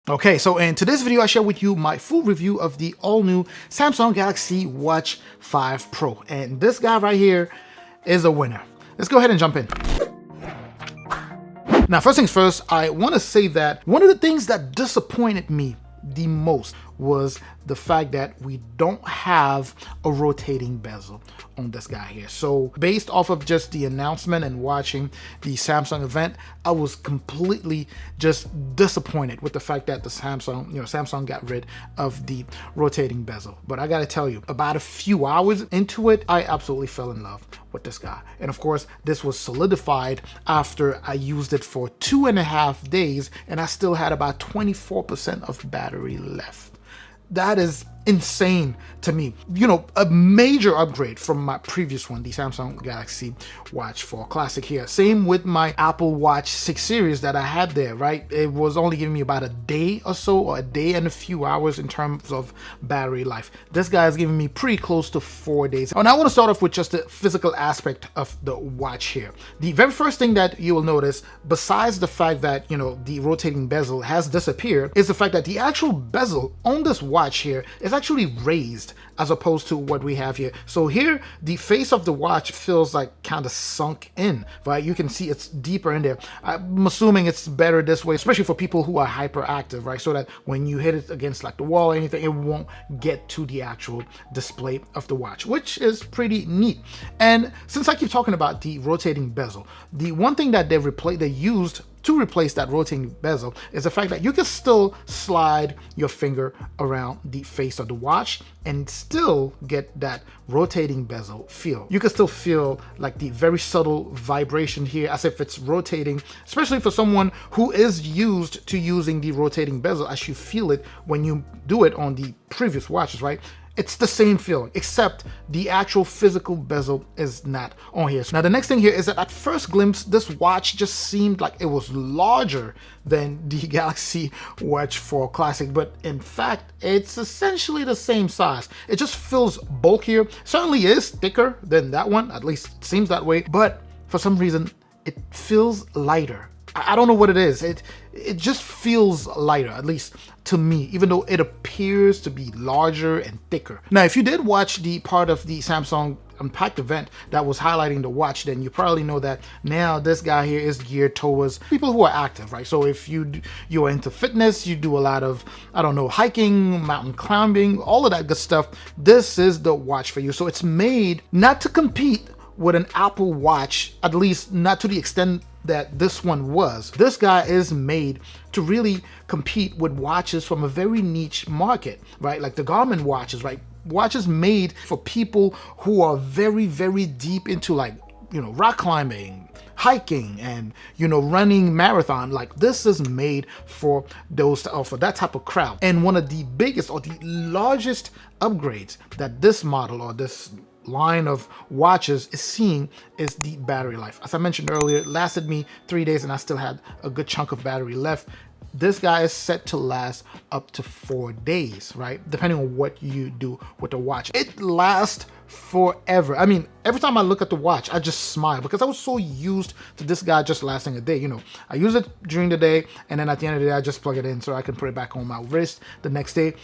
Okay, so in today's video, I share with you my full review of the all-new Samsung Galaxy Watch 5 Pro. And this guy right here is a winner. Let's go ahead and jump in. Now, first things first, I want to say that one of the things that disappointed me the most was the fact that we don't have a rotating bezel on this guy here. So based off of just the announcement and watching the Samsung event, I was completely just disappointed with the fact that the Samsung got rid of the rotating bezel. But I gotta tell you, about a few hours into it, I absolutely fell in love with this guy. And of course, this was solidified after I used it for 2.5 days and I still had about 24% of battery left. That is insane to me. You know, a major upgrade from my previous one, the Samsung Galaxy Watch 4 Classic here. Same with my Apple Watch 6 series that I had there, right? It was only giving me about a day or so, or a day and a few hours in terms of battery life. This guy is giving me pretty close to 4 days. And I want to start off with just the physical aspect of the watch here. The very first thing that you will notice, besides the fact that, you know, the rotating bezel has disappeared, is the fact that the actual bezel on this watch here is actually raised as opposed to what we have here. So here, the face of the watch feels like kind of sunk in, right? You can see it's deeper in there. I'm assuming it's better this way, especially for people who are hyperactive, right? So that when you hit it against like the wall or anything, it won't get to the actual display of the watch, which is pretty neat. And since I keep talking about the rotating bezel, the one thing that they used to replace that rotating bezel is the fact that you can still slide your finger around the face of the watch and still get that rotating bezel feel. You can still feel like the very subtle vibration here as if it's rotating, especially for someone who is used to using the rotating bezel, as you feel it when you do it on the previous watches, right? It's the same feeling, except the actual physical bezel is not on here. Now, the next thing here is that at first glimpse, this watch just seemed like it was larger than the Galaxy Watch 4 Classic, but in fact, it's essentially the same size. It just feels bulkier. Certainly is thicker than that one, at least it seems that way, but for some reason, it feels lighter. I don't know what it is. It just feels lighter, at least to me, even though it appears to be larger and thicker. Now, if you did watch the part of the Samsung Unpacked event that was highlighting the watch, then you probably know that now this guy here is geared towards people who are active, right? So if you're into fitness, you do a lot of, I don't know, hiking, mountain climbing, all of that good stuff, this is the watch for you. So it's made not to compete with an Apple Watch, at least not to the extent that this one was. This guy is made to really compete with watches from a very niche market, right? Like the Garmin watches, right? Watches made for people who are very, very deep into, like, you know, rock climbing, hiking, and, you know, running marathon. Like, this is made for those, for that type of crowd. And one of the biggest or the largest upgrades that this model or this line of watches is seeing is the battery life. As I mentioned earlier, it lasted me 3 days and I still had a good chunk of battery left. This guy is set to last up to 4 days, right? Depending on what you do with the watch. It lasts forever. I mean, every time I look at the watch, I just smile because I was so used to this guy just lasting a day. You know, I use it during the day and then at the end of the day, I just plug it in so I can put it back on my wrist the next day.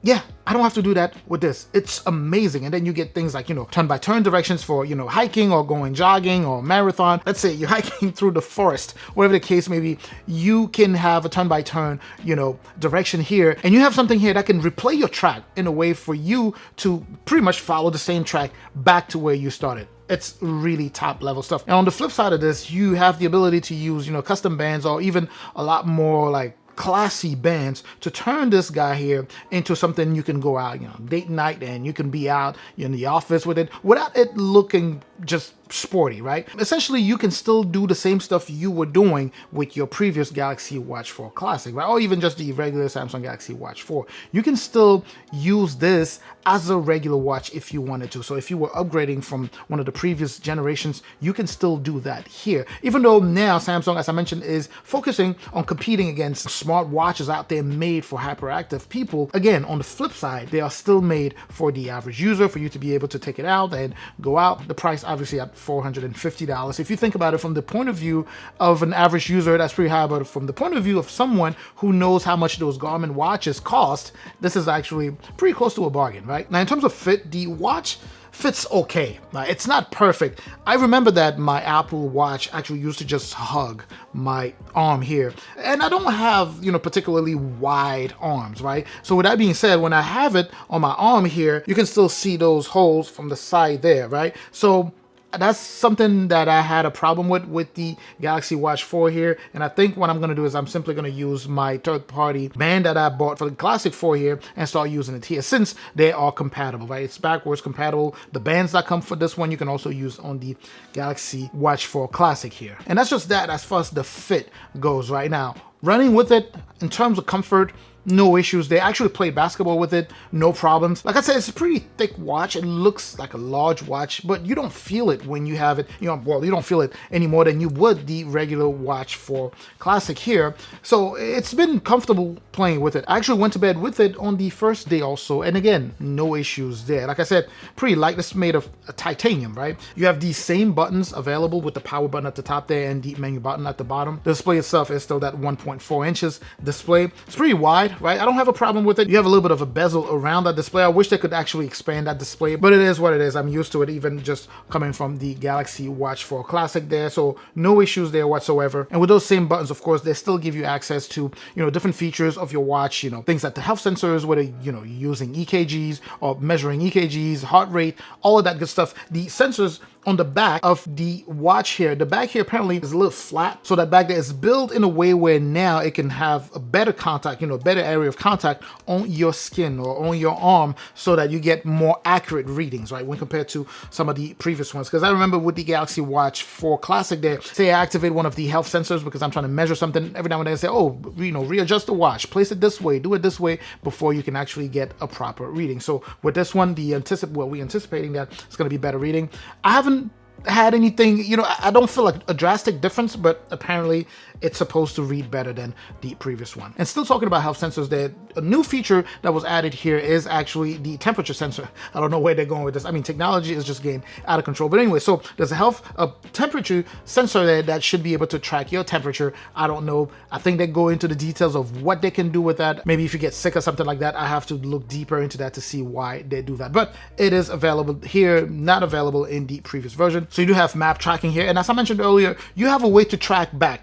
Yeah, I don't have to do that with this. It's amazing. And then you get things like, you know, turn-by-turn directions for, you know, hiking or going jogging or marathon. Let's say you're hiking through the forest, whatever the case may be, you can have a turn-by-turn, you know, direction here. And you have something here that can replay your track in a way for you to pretty much follow the same track back to where you started. It's really top level stuff. And on the flip side of this, you have the ability to use, you know, custom bands or even a lot more like classy bands to turn this guy here into something you can go out, you know, date night, and you can be out in the office with it without it looking just sporty, right? Essentially, you can still do the same stuff you were doing with your previous Galaxy Watch 4 Classic, right? Or even just the regular Samsung Galaxy Watch 4. You can still use this as a regular watch if you wanted to. So if you were upgrading from one of the previous generations, you can still do that here. Even though now Samsung, as I mentioned, is focusing on competing against smart watches out there made for hyperactive people. Again, on the flip side, they are still made for the average user, for you to be able to take it out and go out. The price obviously at $450. If you think about it from the point of view of an average user, that's pretty high, but from the point of view of someone who knows how much those Garmin watches cost, this is actually pretty close to a bargain, right? Now, in terms of fit, the watch fits okay. It's not perfect. I remember that my Apple Watch actually used to just hug my arm here, and I don't have, particularly wide arms, right? So with that being said, when I have it on my arm here, you can still see those holes from the side there, right? So that's something that I had a problem with the Galaxy Watch 4 here. And I think what I'm going to do is I'm simply going to use my third-party band that I bought for the Classic 4 here and start using it here, since they are compatible, right? It's backwards compatible. The bands that come for this one, you can also use on the Galaxy Watch 4 Classic here. And that's just that as far as the fit goes right now. Running with it, in terms of comfort, no issues. They actually played basketball with it, no problems. Like I said, it's a pretty thick watch. It looks like a large watch, but you don't feel it when you have it. Well, you don't feel it any more than you would the regular Watch 4 Classic here. So it's been comfortable playing with it. I actually went to bed with it on the first day also, and again, no issues there. Like I said, pretty light. This is made of titanium, right? You have these same buttons available with the power button at the top there and the menu button at the bottom. The display itself is still that 1.4 inches display. It's pretty wide, right? I don't have a problem with it. You have a little bit of a bezel around that display. I wish they could actually expand that display, but it is what it is. I'm used to it, even just coming from the Galaxy Watch 4 Classic there. So no issues there whatsoever. And with those same buttons, of course, they still give you access to, different features of your watch, things like the health sensors, whether, you're using EKGs or measuring EKGs, heart rate, all of that good stuff. The sensors on the back of the watch here, the back here apparently is a little flat, so that back there is built in a way where now it can have a better contact, better area of contact on your skin or on your arm, so that you get more accurate readings, right, when compared to some of the previous ones. Because I remember with the Galaxy Watch 4 Classic there, say I activate one of the health sensors because I'm trying to measure something, every now and then I say, oh, readjust the watch, place it this way, do it this way, before you can actually get a proper reading. So with this one, we're anticipating that it's going to be better reading. I haven't had anything, I don't feel like a drastic difference, but apparently it's supposed to read better than the previous one. And still talking about health sensors, there, a new feature that was added here is actually the temperature sensor. I don't know where they're going with this. I mean, technology is just getting out of control. But anyway, so there's a temperature sensor there that should be able to track your temperature. I don't know. I think they go into the details of what they can do with that. Maybe if you get sick or something like that, I have to look deeper into that to see why they do that. But it is available here, not available in the previous version. So you do have map tracking here. And as I mentioned earlier, you have a way to track back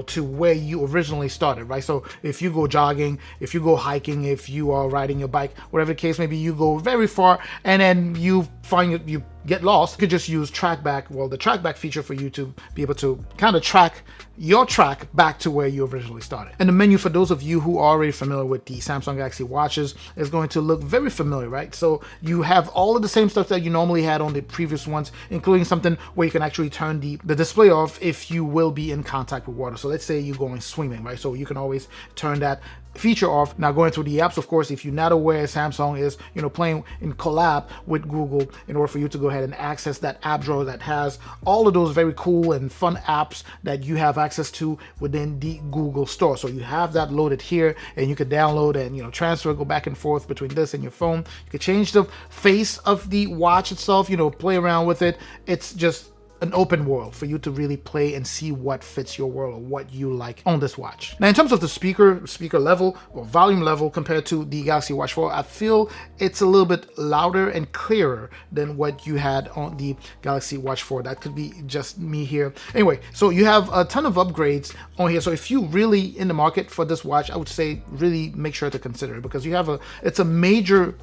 to where you originally started, right? So if you go jogging, if you go hiking, if you are riding your bike, whatever the case may be, you go very far and then you find you get lost, you could just use trackback, the trackback feature for you to be able to kind of track your track back to where you originally started. And the menu, for those of you who are already familiar with the Samsung Galaxy watches, is going to look very familiar, right? So you have all of the same stuff that you normally had on the previous ones, including something where you can actually turn the display off if you will be in contact with water. So let's say you're going swimming, right? So you can always turn that feature off. Now, going through the apps, of course, if you're not aware, Samsung is playing in collab with Google in order for you to go ahead and access that app drawer that has all of those very cool and fun apps that you have access to within the Google store. So you have that loaded here, and you could download and transfer, go back and forth between this and your phone. You could change the face of the watch itself, play around with it. It's just an open world for you to really play and see what fits your world or what you like on this watch. Now, in terms of the speaker level or volume level compared to the Galaxy Watch 4, I feel it's a little bit louder and clearer than what you had on the Galaxy Watch 4. That could be just me here. Anyway, so you have a ton of upgrades on here. So if you really in the market for this watch, I would say really make sure to consider it, because you have it's a major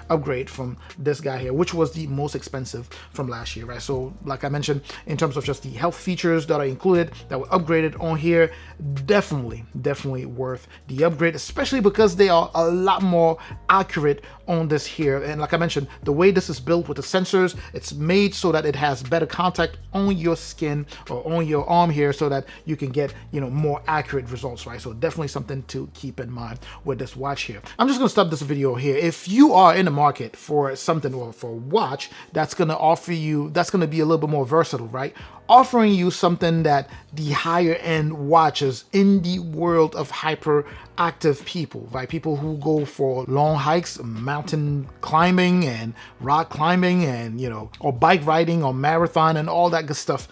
upgrade from this guy here, which was the most expensive from last year, right? So like I mentioned, in terms of just the health features that are included, that were upgraded on here, definitely worth the upgrade, especially because they are a lot more accurate on this here. And like I mentioned, the way this is built with the sensors, it's made so that it has better contact on your skin or on your arm here, so that you can get more accurate results, right? So definitely something to keep in mind with this watch here. I'm just gonna stop this video here. If you are in the market for something, or for a watch that's gonna offer you, that's gonna be a little bit bit more versatile, right? Offering you something that the higher end watches in the world of hyperactive people, right? People who go for long hikes, mountain climbing and rock climbing and, or bike riding or marathon and all that good stuff.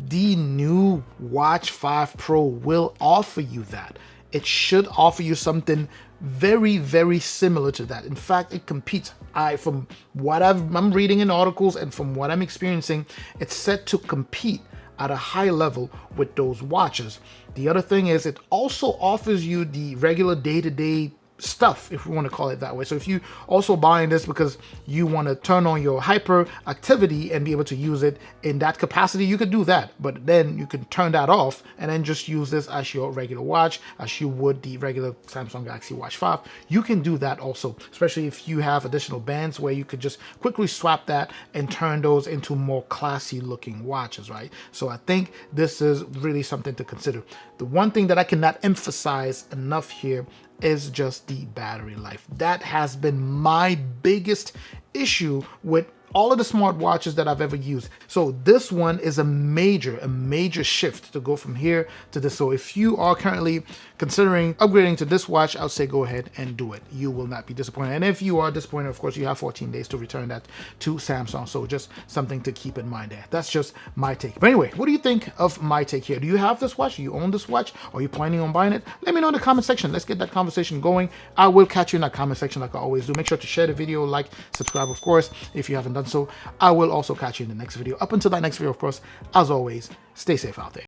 The new Watch 5 Pro will offer you that. It should offer you something very, very similar to that. In fact, it competes. From what I'm reading in articles and from what I'm experiencing, it's set to compete at a high level with those watches. The other thing is it also offers you the regular day-to-day stuff, if we want to call it that way. So if you also buying this because you want to turn on your hyper activity and be able to use it in that capacity, you could do that. But then you can turn that off and then just use this as your regular watch, as you would the regular Samsung Galaxy Watch 5. You can do that also, especially if you have additional bands where you could just quickly swap that and turn those into more classy looking watches, right? So I think this is really something to consider. The one thing that I cannot emphasize enough here is just the battery life. That has been my biggest issue with all of the smartwatches that I've ever used. So this one is a major shift to go from here to this. So if you are currently considering upgrading to this watch, I would say go ahead and do it. You will not be disappointed. And if you are disappointed, of course, you have 14 days to return that to Samsung. So just something to keep in mind there. That's just my take. But anyway, what do you think of my take here? Do you have this watch? Do you own this watch? Are you planning on buying it? Let me know in the comment section. Let's get that conversation going. I will catch you in that comment section like I always do. Make sure to share the video, like, subscribe, of course, if you haven't done so. I will also catch you in the next video. Up until that next video, of course, as always, stay safe out there.